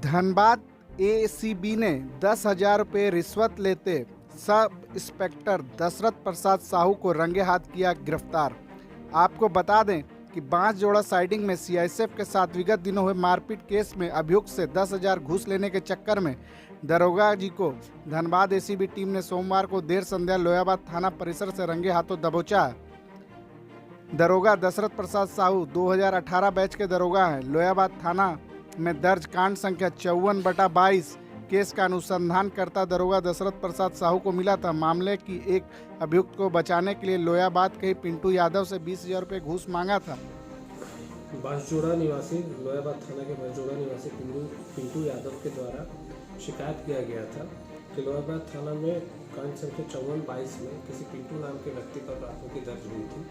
Dhanbad ACB ने 10,000 रुपये रिश्वत लेते सब इंस्पेक्टर दशरथ प्रसाद साहू को रंगे हाथ किया गिरफ्तार। आपको बता दें कि बांसजोड़ा साइडिंग में सीआईएसएफ के साथ विगत दिनों हुए मारपीट केस में अभियुक्त से 10,000 घूस लेने के चक्कर में दरोगा जी को धनबाद एसीबी टीम ने सोमवार को देर संध्या लोयाबाद थाना परिसर से रंगे हाथों दबोचा। दरोगा दशरथ प्रसाद साहू 2018 बैच के दरोगा हैं। लोयाबाद थाना में दर्ज कांड संख्या 54/22 केस का अनुसंधान करता दरोगा दशरथ प्रसाद साहू को मिला था। मामले की एक अभियुक्त को बचाने के लिए लोयाबाद के ही पिंटू यादव से 20,000 रुपये घूस मांगा था। बांसजोड़ा निवासी लोयाबाद थाना के बांसजोड़ा निवासी पिंटू यादव के द्वारा शिकायत किया गया था कि लोयाबाद थाना में कांड संख्या 54/22 में किसी पिंटू नाम के व्यक्ति पर प्राथमिकी दर्ज हुई थी,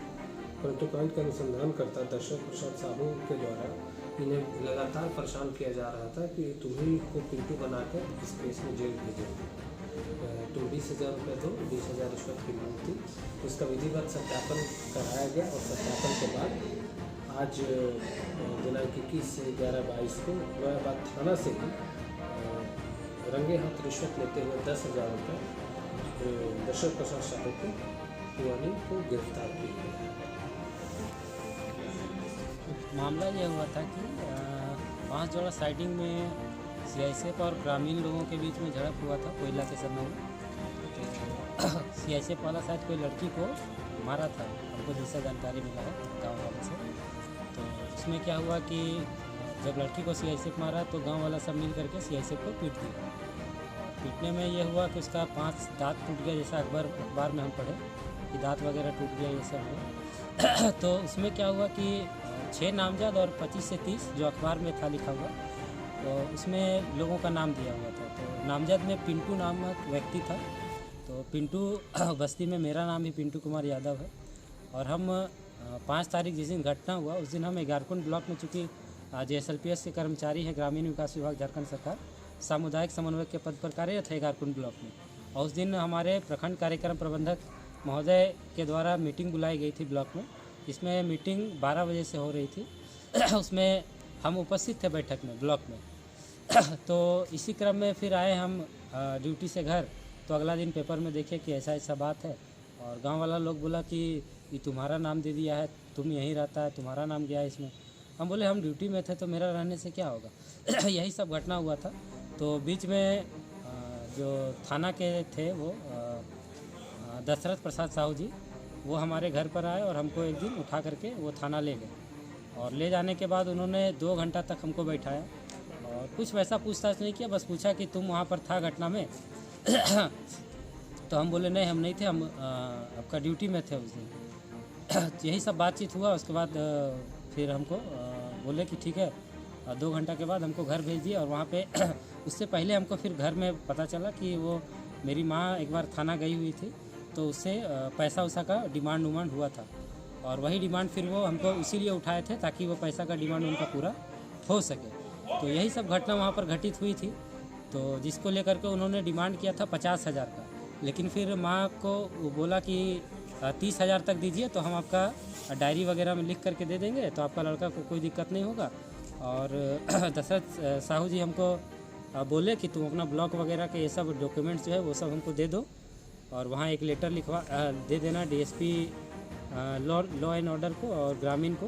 परंतु कांड का अनुसंधान करता दशरथ प्रसाद साहू के द्वारा इन्हें लगातार परेशान किया जा रहा था कि तुम्ही को पिंटू बनाकर इस केस में जेल भेजेंगे, तुम 20,000 रुपये दो, 20,000 रिश्वत की मांग थी। उसका विधिवत सत्यापन कराया गया और सत्यापन के बाद आज दिनांक 21 से 11/22 को लोयाबाद थाना से ही रंगे हाथ रिश्वत लेते हुए 10,000 रुपये दशरथ प्रसाद साहू को गिरफ्तार किया गया। मामला यह हुआ था कि बांसजोड़ा साइडिंग में सीआईएसएफ और ग्रामीण लोगों के बीच में झड़प हुआ था कोयला के समय में। तो सीआईएसएफ वाला शायद कोई लड़की को मारा था, हमको जैसा जानकारी मिला है गांव वाले से। तो उसमें क्या हुआ कि जब लड़की को सीआईएसएफ मारा तो गांव वाला सब मिल करके सीआईएसएफ को पीट दिया। पीटने में यह हुआ कि उसका 5 दांत टूट गया, जैसा अखबार में हम पढ़े कि दांत वगैरह टूट गया, ये सब हुआ। तो उसमें क्या हुआ कि 6 नामजद और 25 से 30 जो अखबार में था लिखा हुआ, तो उसमें लोगों का नाम दिया हुआ था। तो नामजद में पिंटू नामक व्यक्ति था। तो पिंटू बस्ती में मेरा नाम भी पिंटू कुमार यादव है। और हम 5 तारीख जिस दिन घटना हुआ उस दिन हम एगारकुंड ब्लॉक में, चूँकि JSLPS के कर्मचारी हैं, ग्रामीण विकास विभाग झारखंड सरकार, सामुदायिक समन्वयक के पद पर कार्यरत है एगारकुंड ब्लॉक में। और उस दिन हमारे प्रखंड कार्यक्रम प्रबंधक महोदय के द्वारा मीटिंग बुलाई गई थी ब्लॉक में। इसमें मीटिंग 12 बजे से हो रही थी। उसमें हम उपस्थित थे बैठक में ब्लॉक में। तो इसी क्रम में फिर आए हम ड्यूटी से घर। तो अगला दिन पेपर में देखे कि ऐसा ऐसा बात है, और गांव वाला लोग बोला कि ये तुम्हारा नाम दे दिया है, तुम यहीं रहता है, तुम्हारा नाम गया है इसमें। हम बोले हम ड्यूटी में थे तो मेरा रहने से क्या होगा। यही सब घटना हुआ था। तो बीच में जो थाना के थे वो दशरथ प्रसाद साहू जी, वो हमारे घर पर आए और हमको एक दिन उठा करके वो थाना ले गए। और ले जाने के बाद उन्होंने 2 घंटा तक हमको बैठाया और कुछ वैसा पूछताछ नहीं किया, बस पूछा कि तुम वहाँ पर था घटना में। तो हम बोले नहीं, हम नहीं थे, हम आपका ड्यूटी में थे उस दिन। यही सब बातचीत हुआ। उसके बाद फिर हमको बोले कि ठीक है, 2 घंटा के बाद हमको घर भेज दिए। और वहाँ पे उससे पहले हमको फिर घर में पता चला कि वो मेरी माँ एक बार थाना गई हुई थी, तो उससे पैसा उसा का डिमांड हुआ था। और वही डिमांड फिर वो हमको इसीलिए उठाए थे ताकि वो पैसा का डिमांड उनका पूरा हो सके। तो यही सब घटना वहाँ पर घटित हुई थी। तो जिसको लेकर के उन्होंने डिमांड किया था 50,000 का, लेकिन फिर माँ को बोला कि 30,000 तक दीजिए तो हम आपका डायरी वगैरह में लिख करके दे देंगे, तो आपका लड़का को कोई दिक्कत नहीं होगा। और दशरथ साहू जी हमको बोले कि तुम अपना ब्लॉक वगैरह के ये सब डॉक्यूमेंट्स जो है वो सब हमको दे दो, और वहाँ एक लेटर लिखवा दे देना DSP लॉ एंड ऑर्डर को और ग्रामीण को।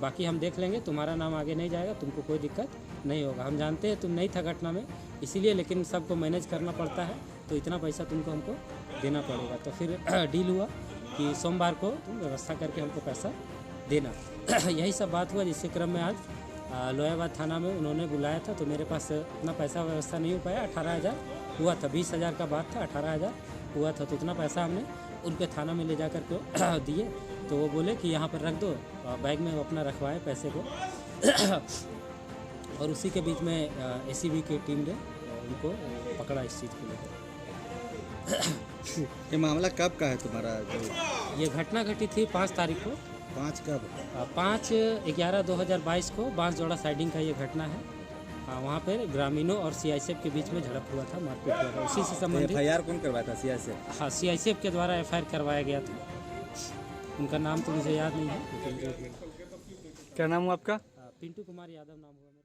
बाकी हम देख लेंगे, तुम्हारा नाम आगे नहीं जाएगा, तुमको कोई दिक्कत नहीं होगा। हम जानते हैं तुम नहीं था घटना में इसीलिए, लेकिन सबको मैनेज करना पड़ता है, तो इतना पैसा तुमको हमको देना पड़ेगा। तो फिर डील हुआ कि सोमवार को तुम व्यवस्था करके हमको पैसा देना। यही सब बात हुआ, जिसके क्रम में आज लोयाबाद थाना में उन्होंने बुलाया था। तो मेरे पास इतना पैसा व्यवस्था नहीं हो पाया। 18,000 हुआ था, 20,000 का बात था, 18,000 हुआ था। तो उतना पैसा हमने उनके थाना में ले जा कर के दिए। तो वो बोले कि यहाँ पर रख दो, बैग में वो अपना रखवाए पैसे को। और उसी के बीच में ACB की टीम ने उनको पकड़ा इस चीज़ को लेकर। ये मामला कब का है तुम्हारा? ये घटना घटी थी 5 तारीख को। 5 कब? 5/11/2022 को बांसजोड़ा साइडिंग का ये घटना है। वहाँ पर ग्रामीणों और CISF के बीच में झड़प हुआ था, मारपीट हुआ था। उसी से संबंधित FIR कौन करवाया था? CISF? हाँ, CISF के द्वारा FIR करवाया गया था। उनका नाम तो मुझे याद नहीं है। क्या नाम हुआ आपका? पिंटू कुमार यादव नाम हुआ।